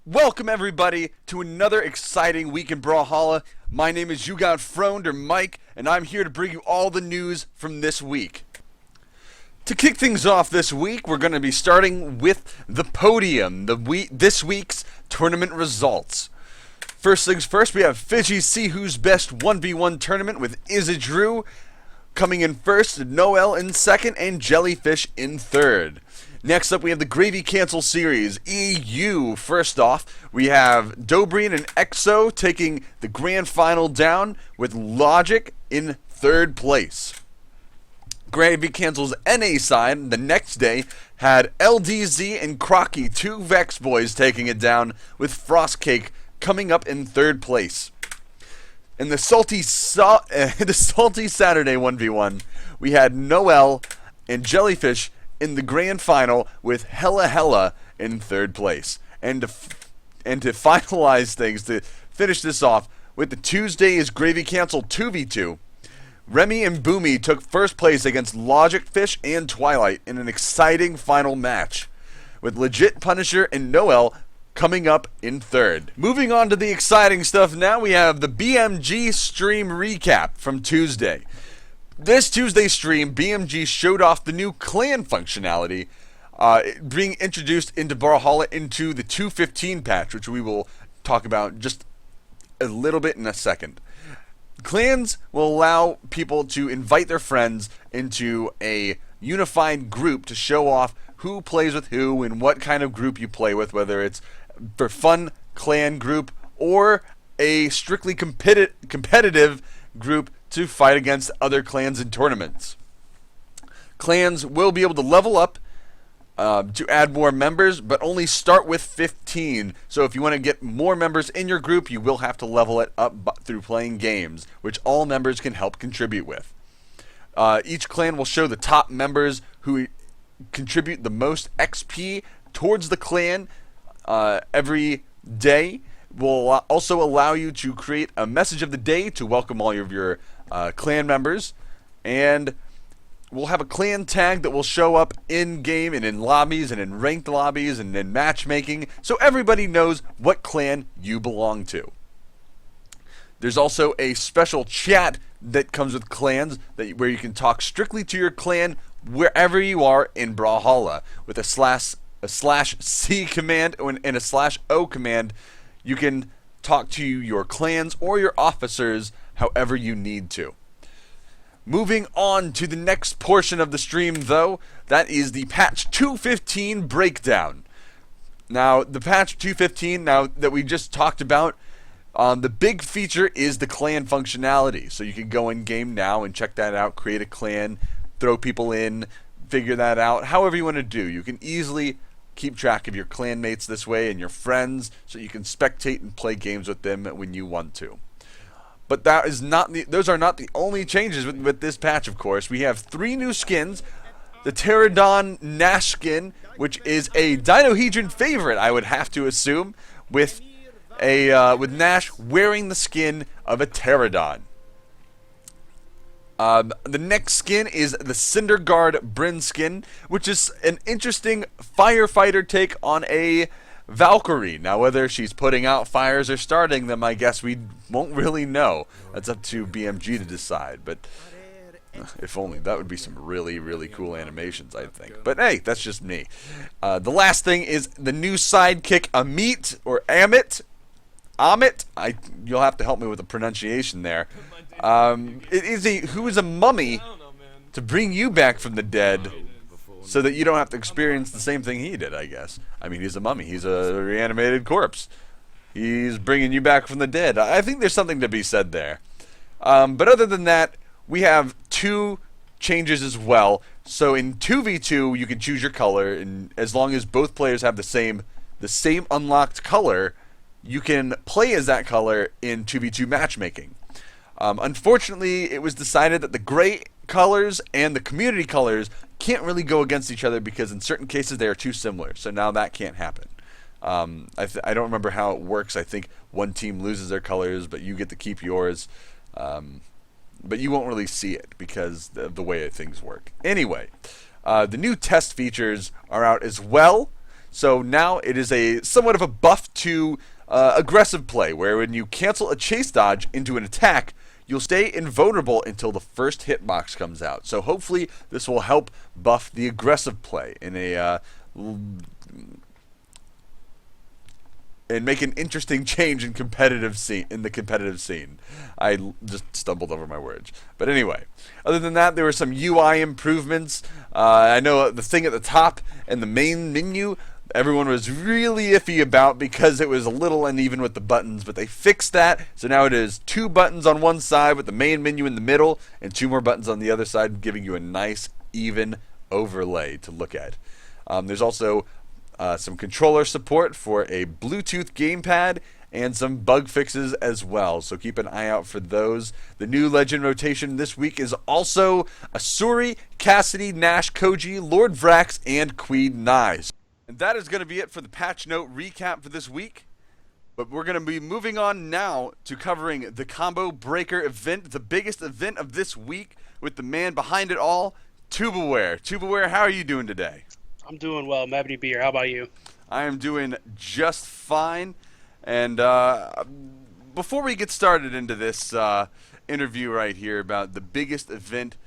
Welcome everybody to another exciting week in Brawlhalla. My name is Mike, and I'm here to bring you all the news from this week. To kick things off this week, we're going to be starting with the podium, this week's tournament results. First things first, we have Fiji See Who's Best 1v1 tournament with Drew coming in first, Noel in second, and Jellyfish in third. Next up, we have the Gravy Cancel Series, EU. First off, we have Dobreen and EXO taking the grand final down with Logic in third place. Gravy Cancel's NA side, the next day, had LDZ and Crocky, two Vex boys, taking it down with Frostcake coming up in third place. In the Salty Saturday 1v1, we had Noel and Jellyfish in the grand final with Hella in third place. And to finalize things, to finish this off, with the Tuesday's Gravy Cancel 2v2, Remy and Boomy took first place against Logic Fish and Twilight in an exciting final match, with Legit Punisher and Noel coming up in third. Moving on to the exciting stuff now, we have the BMG stream recap from Tuesday. This Tuesday stream, BMG showed off the new clan functionality being introduced into Brawlhalla into the 2.15 patch, which we will talk about just a little bit in a second. Clans will allow people to invite their friends into a unified group to show off who plays with who and what kind of group you play with, whether it's for fun clan group or a strictly competitive group to fight against other clans in tournaments. Clans will be able to level up to add more members, but only start with 15. So if you want to get more members in your group, you will have to level it up through playing games, which all members can help contribute with. Each clan will show the top members who contribute the most XP towards the clan every day. Will also allow you to create a message of the day to welcome all of your clan members, and we'll have a clan tag that will show up in game and in lobbies and in ranked lobbies and in matchmaking, so everybody knows what clan you belong to. There's also a special chat that comes with clans where you can talk strictly to your clan wherever you are in Brawlhalla with a /C command and a /O command. You can talk to your clans or your officers however you need to. Moving on to the next portion of the stream, though, that is the patch 2.15 breakdown. Now, the patch 2.15, now that we just talked about, the big feature is the clan functionality. So you can go in game now and check that out, create a clan, throw people in, figure that out, however you want to do. You can easily keep track of your clanmates this way and your friends, so you can spectate and play games with them when you want to. But those are not the only changes with this patch, of course. We have 3 new skins. The Pterodon Nash skin, which is a Dinohedron favorite, I would have to assume, with Nash wearing the skin of a Pterodon. The next skin is the Cinderguard Bryn skin, which is an interesting firefighter take on a Valkyrie. Now, whether she's putting out fires or starting them, I guess we won't really know. That's up to BMG to decide, but if only. That would be some really, really cool animations, I think. But hey, that's just me. The last thing is the new sidekick, Amit, or Amit. You'll have to help me with the pronunciation there. It is who is a mummy to bring you back from the dead, so that you don't have to experience the same thing he did, I guess. I mean, he's a mummy. He's a reanimated corpse. He's bringing you back from the dead. I think there's something to be said there. But other than that, we have 2 changes as well. So in 2v2, you can choose your color, and as long as both players have the same unlocked color, you can play as that color in 2v2 matchmaking. Unfortunately, it was decided that the gray colors and the community colors can't really go against each other because in certain cases they are too similar. So now that can't happen. I don't remember how it works. I think one team loses their colors, but you get to keep yours. But you won't really see it because of the way things work. Anyway, the new test features are out as well. So now it is a somewhat of a buff to aggressive play, where when you cancel a chase dodge into an attack, you'll stay invulnerable until the first hitbox comes out. So hopefully this will help buff the aggressive play in a and make an interesting change in the competitive scene. I just stumbled over my words. But anyway, other than that, there were some UI improvements. I know the thing at the top and the main menu, everyone was really iffy about because it was a little uneven with the buttons, but they fixed that. So now it is 2 buttons on one side with the main menu in the middle and 2 more buttons on the other side, giving you a nice, even overlay to look at. There's also some controller support for a Bluetooth gamepad and some bug fixes as well, so keep an eye out for those. The new legend rotation this week is also Asuri, Cassidy, Nash, Koji, Lord Vrax, and Queen Nyes. And that is going to be it for the patch note recap for this week. But we're going to be moving on now to covering the Combo Breaker event, the biggest event of this week, with the man behind it all, TuboWare. TuboWare, how are you doing today? I'm doing well. I'm happy to be here. How about you? I am doing just fine. And before we get started into this interview right here about the biggest event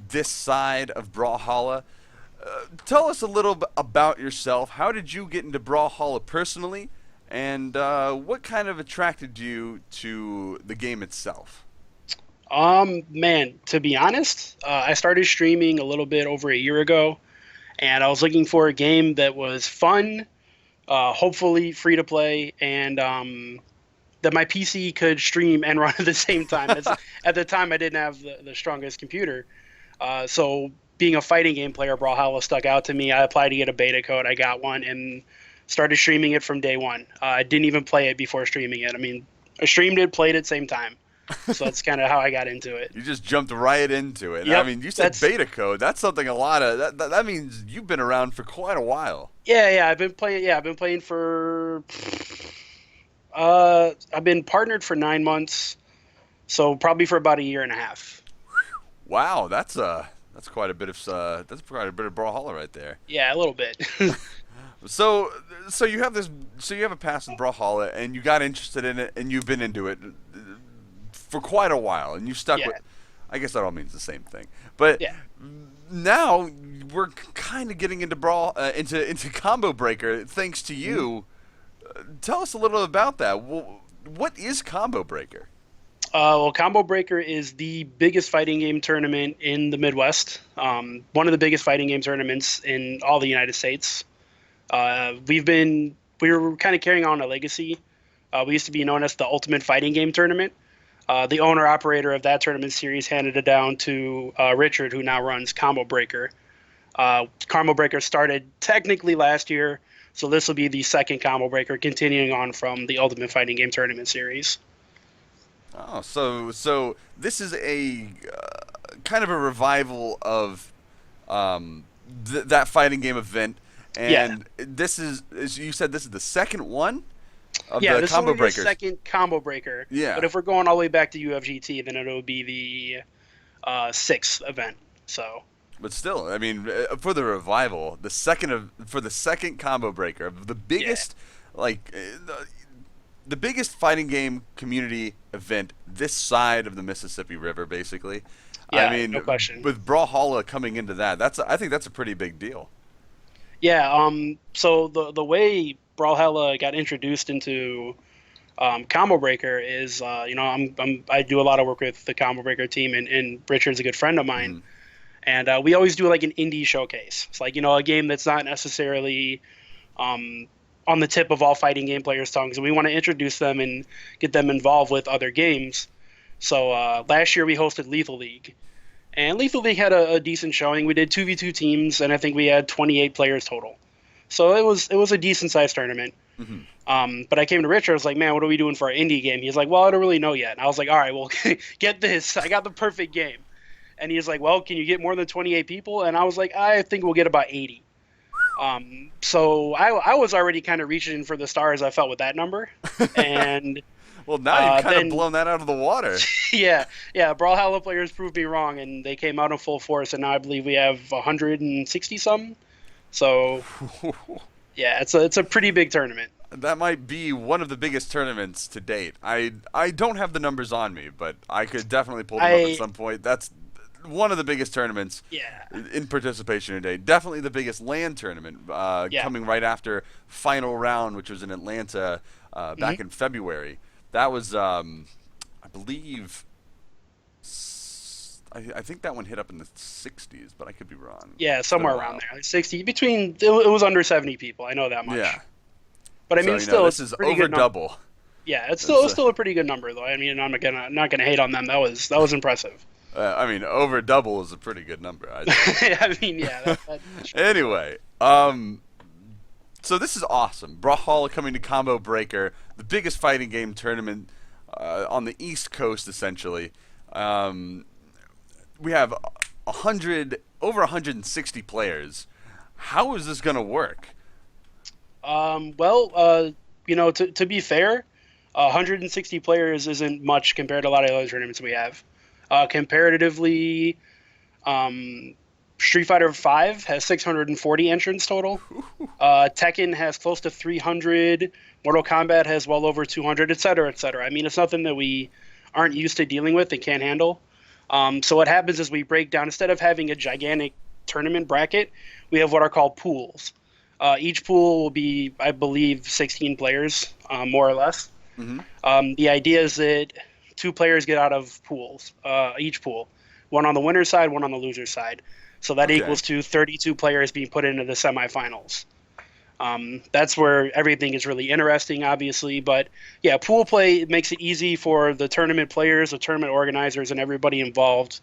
this side of Brawlhalla, tell us a little bit about yourself. How did you get into Brawlhalla personally? And what kind of attracted you to the game itself? Man, to be honest, I started streaming a little bit over a year ago. And I was looking for a game that was fun, hopefully free to play, and that my PC could stream and run at the same time. At the time, I didn't have the strongest computer. So being a fighting game player, Brawlhalla stuck out to me. I applied to get a beta code. I got one and started streaming it from day one. I didn't even play it before streaming it. I mean, I streamed it, played it same time. So that's kind of how I got into it. You just jumped right into it. Yep, I mean, you said beta code. That's something that means you've been around for quite a while. Yeah, I've been playing. Yeah, I've been playing for. I've been partnered for 9 months, so probably for about a year and a half. Wow, that's quite a bit of Brawlhalla right there. Yeah, a little bit. So you have a past in Brawlhalla, and you got interested in it, and you've been into it for quite a while, and you stuck with. I guess that all means the same thing. But now we're kind of getting into into Combo Breaker thanks to you. Tell us a little about that. What is Combo Breaker? Well, Combo Breaker is the biggest fighting game tournament in the Midwest. One of the biggest fighting game tournaments in all the United States. We were kind of carrying on a legacy. We used to be known as the Ultimate Fighting Game Tournament. The owner-operator of that tournament series handed it down to Richard, who now runs Combo Breaker. Combo Breaker started technically last year, so this will be the second Combo Breaker, continuing on from the Ultimate Fighting Game Tournament series. Oh, so this is a kind of a revival of that fighting game event, and this is, as you said, this is the second one. This will be the second Combo Breaker. Yeah. But if we're going all the way back to UFGT, then it'll be the 6th event. So. But still, I mean, for the revival, for the second Combo Breaker, the biggest, the biggest fighting game community event this side of the Mississippi River, basically. Yeah, I mean, no question. With Brawlhalla coming into that, I think that's a pretty big deal. Yeah. So the way Brawlhalla got introduced into Combo Breaker is, I do a lot of work with the Combo Breaker team, and Richard's a good friend of mine. And we always do like an indie showcase. It's like, a game that's not necessarily on the tip of all fighting game players' tongues. And we want to introduce them and get them involved with other games. So last year we hosted Lethal League. And Lethal League had a decent showing. We did 2v2 teams, and I think we had 28 players total. So it was a decent-sized tournament. Mm-hmm. But I came to Richard. I was like, man, what are we doing for our indie game? He's like, well, I don't really know yet. And I was like, all right, well, get this. I got the perfect game. And he's like, well, can you get more than 28 people? And I was like, I think we'll get about 80. So I was already kind of reaching for the stars, I felt, with that number. And well, now you've kind of blown that out of the water. Yeah. Brawlhalla players proved me wrong, and they came out in full force. And now I believe we have 160 something. So Yeah, it's a pretty big tournament. That might be one of the biggest tournaments to date. I don't have the numbers on me, but I could definitely pull them up at I some point. That's one of the biggest tournaments yeah in participation today. Definitely the biggest LAN tournament, yeah. coming right after final round, which was in Atlanta back in February. That was, I believe, I think that one hit up in the 60s, but I could be wrong. Yeah, It's been a somewhere while. around there. Like 60 between it was under 70 people. I know that much. Yeah. But I So mean, still, this it's a is pretty over good number. double. Yeah, It's, it's still a pretty good number though. I mean, I'm not gonna hate on them. That was impressive. I mean, over double is a pretty good number. I mean, yeah. Anyway, so this is awesome. Brawlhalla coming to Combo Breaker, the biggest fighting game tournament on the East Coast, essentially. We have over 160 players. How is this gonna work? Well, to be fair, 160 players isn't much compared to a lot of other tournaments we have. Comparatively, Street Fighter V has 640 entrants total. Tekken has close to 300. Mortal Kombat has well over 200, et cetera, et cetera. I mean, it's nothing that we aren't used to dealing with and can't handle. So what happens is we break down, instead of having a gigantic tournament bracket, we have what are called pools. Each pool will be, I believe, 16 players, more or less. The idea is that two players get out of pools, each pool, one on the winner's side, one on the loser's side. So that Okay. equals to 32 players being put into the semifinals. That's where everything is really interesting, obviously. But yeah, pool play makes it easy for the tournament players, the tournament organizers, and everybody involved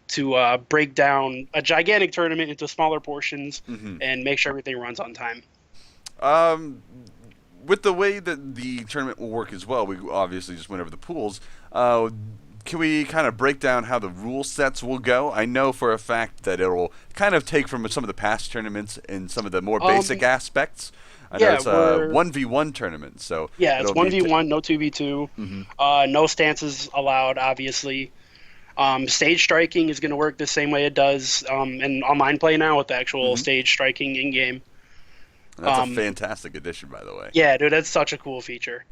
to break down a gigantic tournament into smaller portions and make sure everything runs on time. With the way that the tournament will work as well, we obviously just went over the pools. Can we kind of break down how the rule sets will go? I know for a fact that it'll kind of take from some of the past tournaments and some of the more basic aspects. I know yeah, it's a 1v1 tournament, so Yeah, it's it'll be 1v1, no 2v2. No stances allowed, obviously. Stage striking is going to work the same way it does in online play now with the actual stage striking in game. That's a fantastic addition, by the way. Yeah, dude, that's such a cool feature.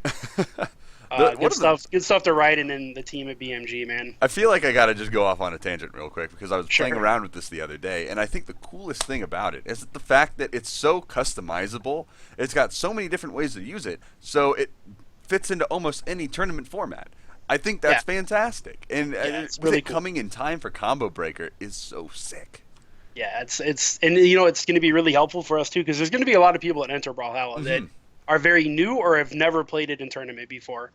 Good stuff to write in the team at BMG, man. I feel like I gotta just go off on a tangent real quick because I was Sure. playing around with this the other day, and I think the coolest thing about it is the fact that it's so customizable. It's got so many different ways to use it, so it fits into almost any tournament format. I think that's fantastic, and it's with really it cool. coming in time for Combo Breaker is so sick. Yeah, it's and it's going to be really helpful for us too because there's going to be a lot of people that enter Brawlhalla that are very new or have never played it in tournament before.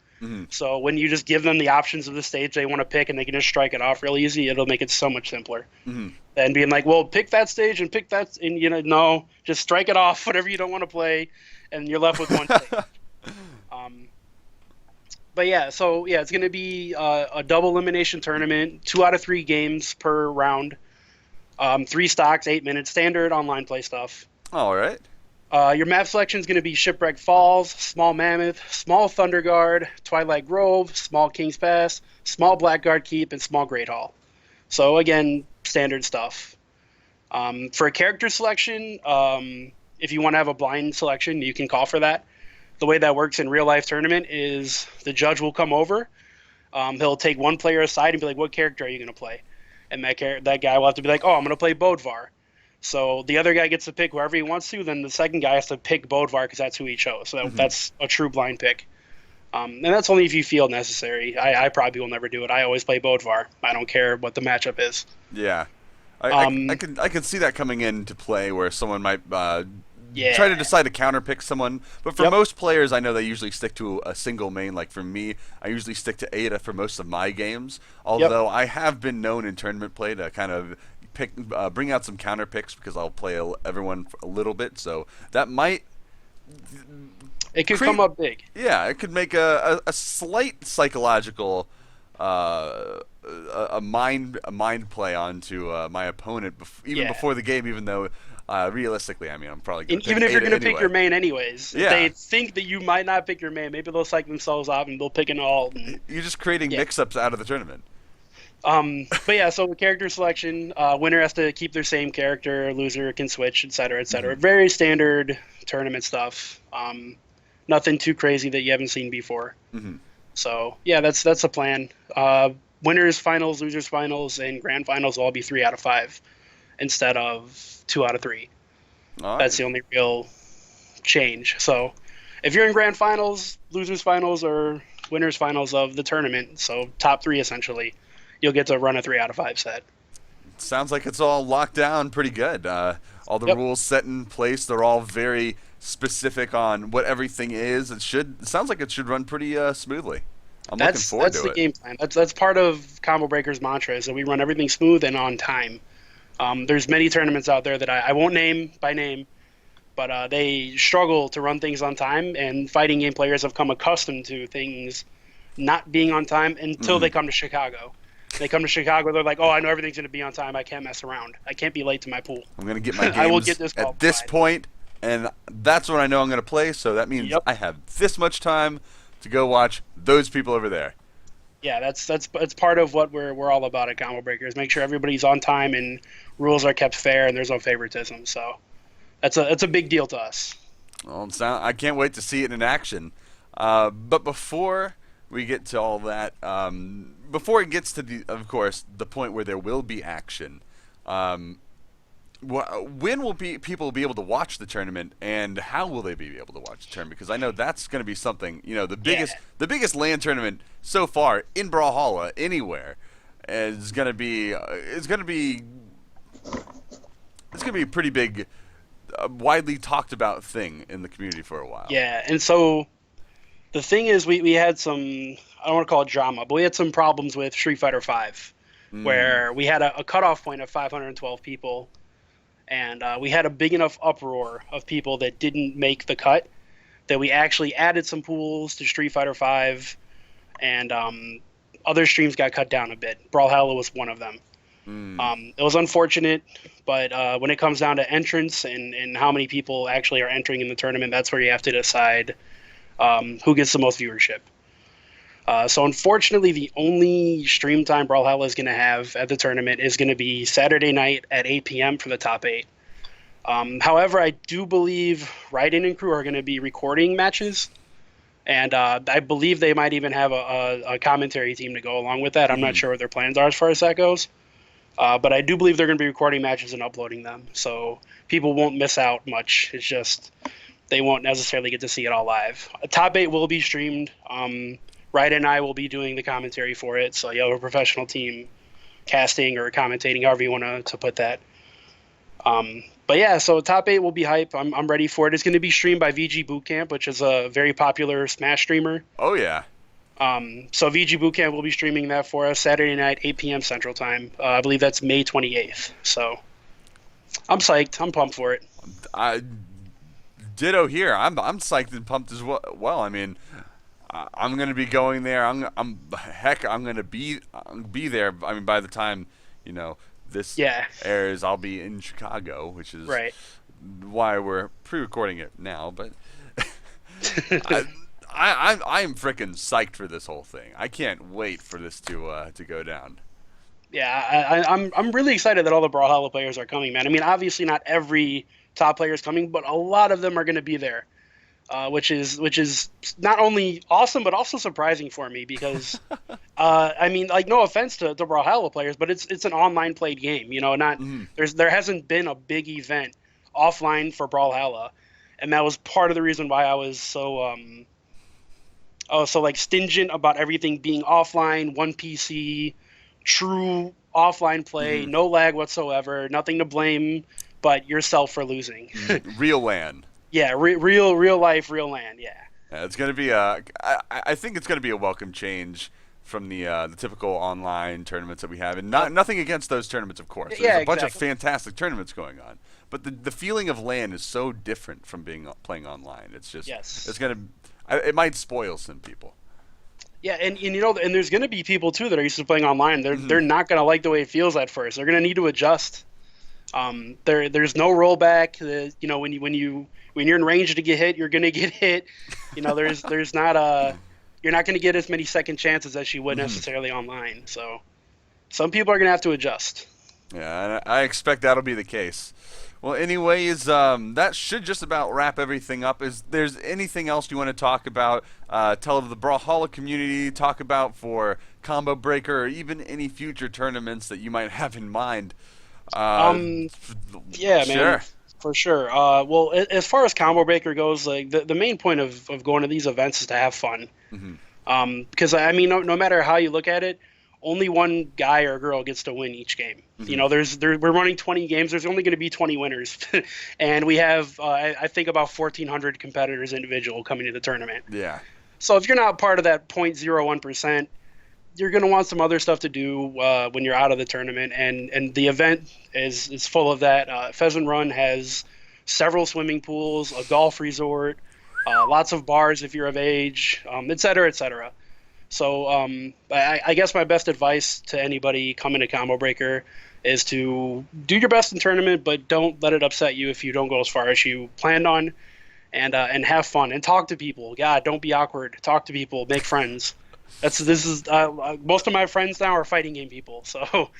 So when you just give them the options of the stage they want to pick and they can just strike it off real easy, it'll make it so much simpler. Than being like, well, pick that stage and pick that, and no, just strike it off, whatever you don't want to play, and you're left with one stage. But yeah, so yeah, it's going to be a double elimination tournament, 2 out of 3 games per round, 3 stocks, 8 minutes, standard online play stuff. All right. Your map selection is going to be Shipwreck Falls, Small Mammoth, Small Thunder Guard, Twilight Grove, Small King's Pass, Small Blackguard Keep, and Small Great Hall. So again, standard stuff. For a character selection, if you want to have a blind selection, you can call for that. The way that works in real life tournament is the judge will come over. He'll take one player aside and be like, "What character are you going to play?" And that guy will have to be like, "Oh, I'm going to play Bodvar." So the other guy gets to pick whoever he wants to. Then the second guy has to pick Bodvar because that's who he chose. So that's a true blind pick. And that's only if you feel necessary. I probably will never do it. I always play Bodvar. I don't care what the matchup is. Yeah. I can see that coming into play where someone might try to decide to counterpick someone. But for most players, I know they usually stick to a single main. Like for me, I usually stick to Ada for most of my games. Although I have been known in tournament play to kind of bring out some counter picks because I'll play everyone a little bit. So that might... It could come up big. Yeah, it could make a slight psychological... a mind play onto my opponent before the game, even though realistically, I mean, I'm probably going to even if you're going to pick your main anyways. Yeah. If they think that you might not pick your main, maybe they'll psych themselves off and they'll pick an alt. You're just creating mix-ups out of the tournament. But yeah, so the character selection, winner has to keep their same character, loser can switch, et cetera, et cetera. Hmm. Very standard tournament stuff. Nothing too crazy that you haven't seen before. Hmm. So yeah, that's the plan. Winners finals, losers finals, and grand finals will all be 3 out of 5 instead of 2 out of 3. All That's right. the only real change. So if you're in grand finals, losers finals, or winners finals of the tournament, so top three essentially, you'll get to run a 3 out of 5 set. Sounds like it's all locked down pretty good. All the Yep. rules set in place. They're all very specific on what everything is. It sounds like it should run pretty smoothly. I'm looking forward That's to the it. game plan. That's part of Combo Breaker's mantra is that we run everything smooth and on time. There's many tournaments out there that I won't name by name, but they struggle to run things on time, and fighting game players have come accustomed to things not being on time until Hmm. they come to Chicago. They come to Chicago, they're like, oh, I know everything's going to be on time. I can't mess around. I can't be late to my pool. I'm gonna get my I will get games this at this qualified. point, and that's when I know I'm gonna play. So that means Yep. I have this much time to go watch those people over there. Yeah, that's part of what we're all about at Combo Breakers. Make sure everybody's on time and rules are kept fair and there's no favoritism. So that's a big deal to us. Well, I can't wait to see it in action. But before we get to all that, before it gets to of course, the point where there will be action, um, when will people be able to watch the tournament, and how will they be able to watch the tournament? Because I know that's going to be something. The Yeah, biggest LAN tournament so far in Brawlhalla anywhere is going to be a pretty big, widely talked about thing in the community for a while. yeah. And so the thing is, we had some, I don't want to call it drama, but we had some problems with Street Fighter V, Mm. where we had a cutoff point of 512 people, and we had a big enough uproar of people that didn't make the cut that we actually added some pools to Street Fighter V, and other streams got cut down a bit. Brawlhalla was one of them. Mm. It was unfortunate, but when it comes down to entrance and how many people actually are entering in the tournament, that's where you have to decide who gets the most viewership. So unfortunately, the only stream time Brawlhalla is going to have at the tournament is going to be Saturday night at 8 p.m. for the top 8. However, I do believe Raiden and crew are going to be recording matches, and I believe they might even have a commentary team to go along with that. I'm not Mm. sure what their plans are as far as that goes. But I do believe they're going to be recording matches and uploading them, so people won't miss out much. It's just they won't necessarily get to see it all live. Top 8 will be streamed. Ryder and I will be doing the commentary for it, so you have a professional team casting or commentating, however you want to put that. But yeah, so top 8 will be hype. I'm ready for it. It's going to be streamed by VG Bootcamp, which is a very popular Smash streamer. Oh yeah. So VG Bootcamp will be streaming that for us Saturday night, 8 p.m. Central Time. I believe that's May 28th. So I'm psyched. I'm pumped for it. I ditto here. I'm psyched and pumped as well. Well, I mean, I'm gonna be going there. I'm gonna be there. I mean, by the time this Yeah, airs, I'll be in Chicago, which is right. why we're pre-recording it now. But I, I'm freaking psyched for this whole thing. I can't wait for this to go down. Yeah, I'm really excited that all the Brawlhalla players are coming, man. I mean, obviously not every top player is coming, but a lot of them are going to be there, which is not only awesome but also surprising for me because, I mean, like no offense to Brawlhalla players, but it's an online played game. Not Mhm. there hasn't been a big event offline for Brawlhalla, and that was part of the reason why I was so like stingent about everything being offline, one PC, true offline play, Mhm. no lag whatsoever, nothing to blame but yourself for losing. Real land. Yeah, real life, real land. Yeah. Yeah, it's gonna be I think it's gonna be a welcome change from the typical online tournaments that we have, and nothing against those tournaments, of course. There's Yeah, a bunch of exactly. fantastic tournaments going on, but the feeling of LAN is so different from playing online. It's just Yes. it might spoil some people. Yeah, and there's going to be people too that are used to playing online. They're Mhm. not going to like the way it feels at first. They're going to need to adjust. There's no rollback. When you're in range to get hit, you're going to get hit. There's not you're not going to get as many second chances as you would Mhm. necessarily online. So some people are gonna have to adjust. Yeah, and I expect that'll be the case. Well, anyways, that should just about wrap everything up. Is there's anything else you want to talk about? Tell the Brawlhalla community, talk about for Combo Breaker, or even any future tournaments that you might have in mind. Um, yeah, Sure. man, for sure. Well, as far as Combo Breaker goes, like the main point of going to these events is to have fun. Hmm. Because I mean, no matter how you look at it, only one guy or girl gets to win each game. You know, we're running 20 games. There's only going to be 20 winners, and we have I think about 1,400 competitors individual coming to the tournament. Yeah. So if you're not part of that 0.01%, you're going to want some other stuff to do when you're out of the tournament, and the event is full of that. Pheasant Run has several swimming pools, a golf resort, lots of bars if you're of age, et cetera, et cetera. So I guess my best advice to anybody coming to Combo Breaker is to do your best in tournament, but don't let it upset you if you don't go as far as you planned on, and have fun and talk to people. God, don't be awkward. Talk to people, make friends. This is most of my friends now are fighting game people. So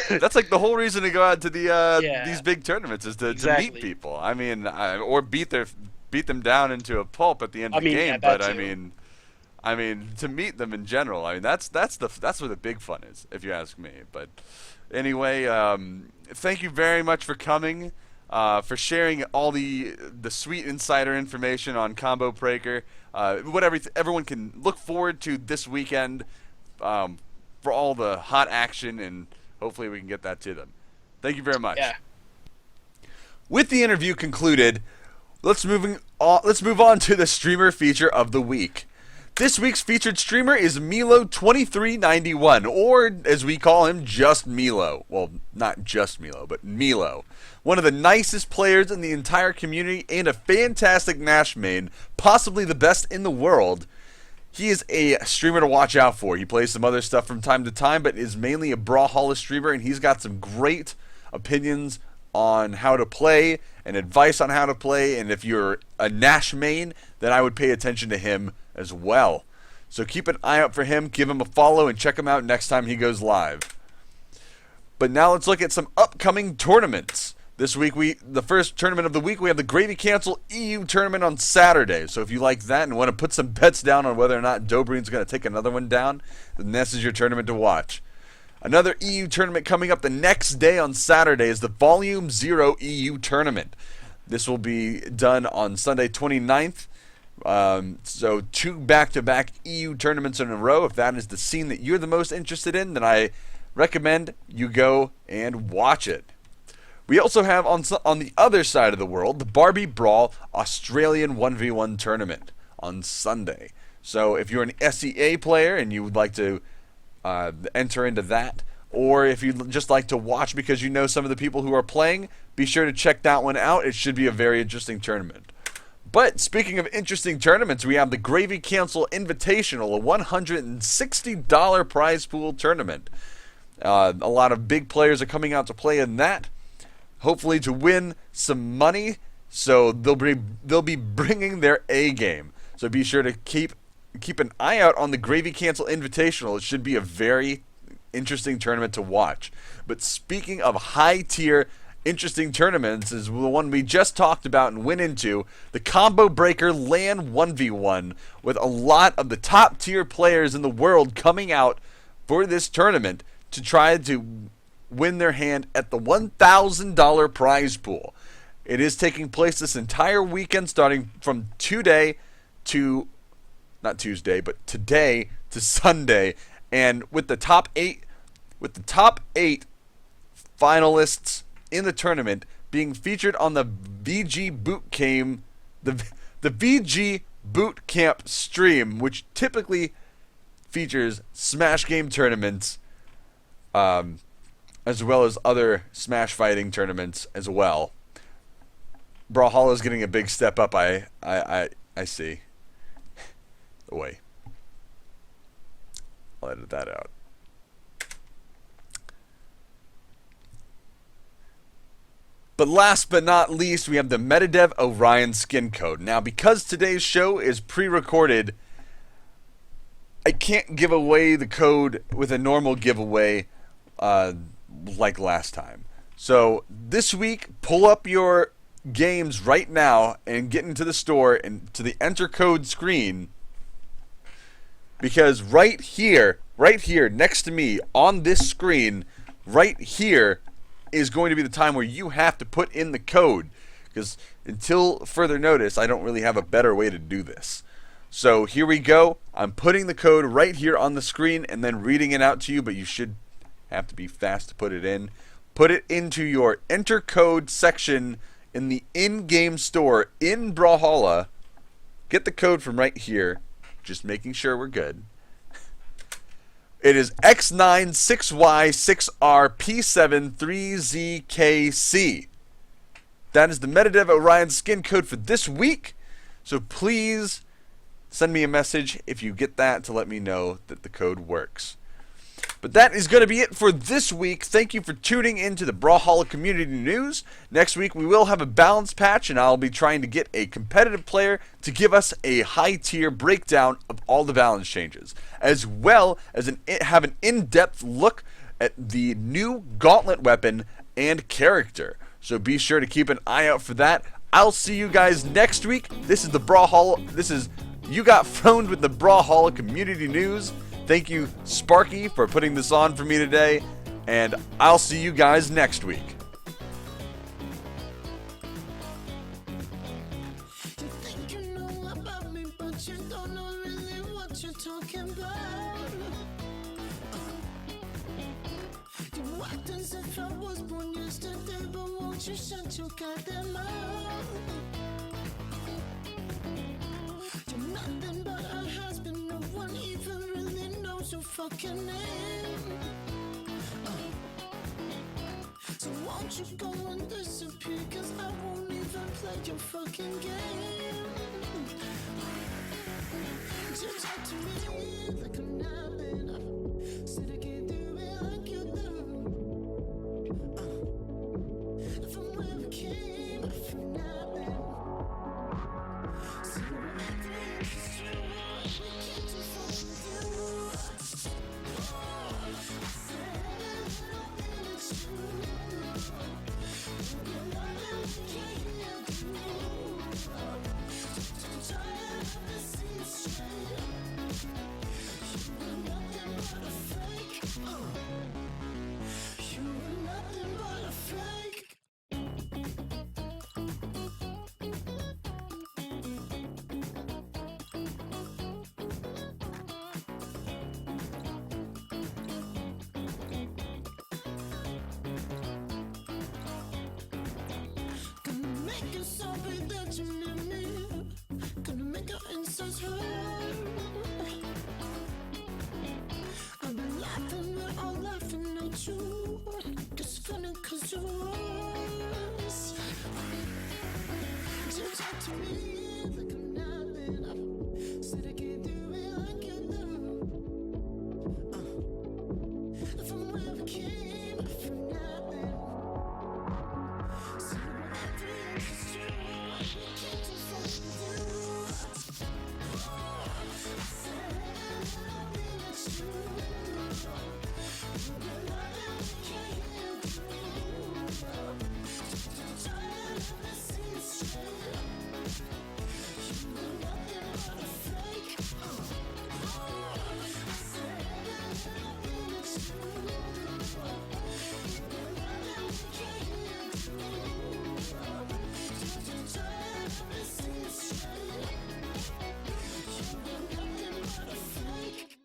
That's like the whole reason to go out to the Yeah. these big tournaments is to Exactly. meet people. I mean, or beat them down into a pulp at the end of the I mean, game. yeah, But that I too. mean, to meet them in general. I mean, that's where the big fun is, if you ask me. But anyway, thank you very much for coming, for sharing all the sweet insider information on Combo Breaker. What everyone can look forward to this weekend, for all the hot action, and hopefully we can get that to them. Thank you very much. Yeah. With the interview concluded, let's move on to the streamer feature of the week. This week's featured streamer is Milo2391, or as we call him, just Milo. Well, not just Milo, but Milo. One of the nicest players in the entire community and a fantastic Nash main, possibly the best in the world. He is a streamer to watch out for. He plays some other stuff from time to time, but is mainly a Brawlhalla streamer, and he's got some great opinions on how to play and advice on how to play. And if you're a Nash main, then I would pay attention to him as well. So keep an eye out for him, give him a follow, and check him out next time he goes live. But now let's look at some upcoming tournaments. This week, the first tournament of the week, we have the Gravy Cancel EU tournament on Saturday. So if you like that and want to put some bets down on whether or not Dobreen's going to take another one down, then this is your tournament to watch. Another EU tournament coming up the next day on Saturday is the Volume 0 EU tournament. This will be done on Sunday 29th. So 2 back-to-back EU tournaments in a row. If that is the scene that you're the most interested in, then I recommend you go and watch it. We also have on the other side of the world the Barbie Brawl Australian 1v1 tournament on Sunday. So if you're an SEA player and you would like to enter into that, or if you'd just like to watch because you know some of the people who are playing, be sure to check that one out. It should be a very interesting tournament. But speaking of interesting tournaments, we have the Gravy Cancel Invitational, a $160 prize pool tournament. A lot of big players are coming out to play in that, hopefully to win some money. So they'll be bringing their A game. So be sure to keep an eye out on the Gravy Cancel Invitational. It should be a very interesting tournament to watch. But speaking of high tier interesting tournaments, is the one we just talked about and went into, the Combo Breaker LAN 1v1, with a lot of the top tier players in the world coming out for this tournament to try to win their hand at the $1,000 prize pool. It is taking place this entire weekend, starting from today to, not Tuesday, but today to Sunday, and with the top eight finalists in the tournament being featured on the VG Boot Camp, the VG Boot Camp stream, which typically features Smash game tournaments, as well as other Smash fighting tournaments as well. Brawlhalla is getting a big step up. I see. Wait, I'll edit that out. But last but not least, we have the Metadev Orion skin code. Now, because today's show is pre-recorded, I can't give away the code with a normal giveaway like last time. So this week, pull up your games right now and get into the store and to the enter code screen, because right here next to me on this screen right here is going to be the time where you have to put in the code, because until further notice I don't really have a better way to do this. So here we go. I'm putting the code right here on the screen and then reading it out to you, but you should have to be fast to put it in. Put it into your enter code section in the in-game store in Brawlhalla. Get the code from right here. Just making sure we're good. It is X96Y6RP73ZKC. That is the MetaDev Orion skin code for this week. So please send me a message if you get that to let me know that the code works. But that is going to be it for this week. Thank you for tuning into the Brawlhalla Community News. Next week we will have a balance patch, and I'll be trying to get a competitive player to give us a high-tier breakdown of all the balance changes, as well as have an in-depth look at the new Gauntlet weapon and character. So be sure to keep an eye out for that. I'll see you guys next week. This is the Brawlhalla. This is You Got Phoned with the Brawlhalla Community News. Thank you, Sparky, for putting this on for me today, and I'll see you guys next week. You think you know about me, but you don't know really what you're talking about. You act as if I was born yesterday, but won't you shut your goddamn mouth? You're nothing but a husband, no one even really knows your fucking name. So won't you go and disappear, cause I won't even play your fucking game. You talk to me like I'm nothing. Said I can't do it like you do. From where we came, from nothing. So we're acting it's true. We can't just fuck with you. I said nothing is true. You're nothing we can't do. Trying to see straight. You're nothing but a fake. You're nothing but a fake. Gonna make you sorry that you need me. Gonna make your insides hurt. I've been laughing, we're all laughing at you. It's funny cause you're worse. You talk to me like I'm nothing. Said I can't do it like you do. From where we came, from nothing. So we're acting it's true. We can't just fuck with you. I said nothing is true. You're nothing we can't do. Trying to see straight. You're nothing but a fake. I said nothing is true. You're nothing we can't do. Trying to see straight. You're nothing but a fake.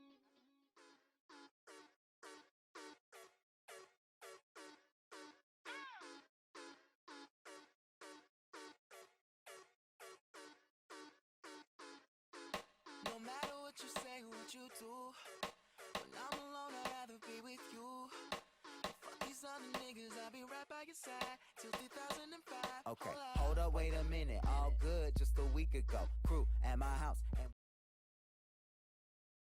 No matter what you say, what you do, when I'm alone, I'd rather be with you. Fuck these other niggas, I'll be right by your side till 2005. Okay, hold up, wait a minute. All good just a week ago. Crew at my house. And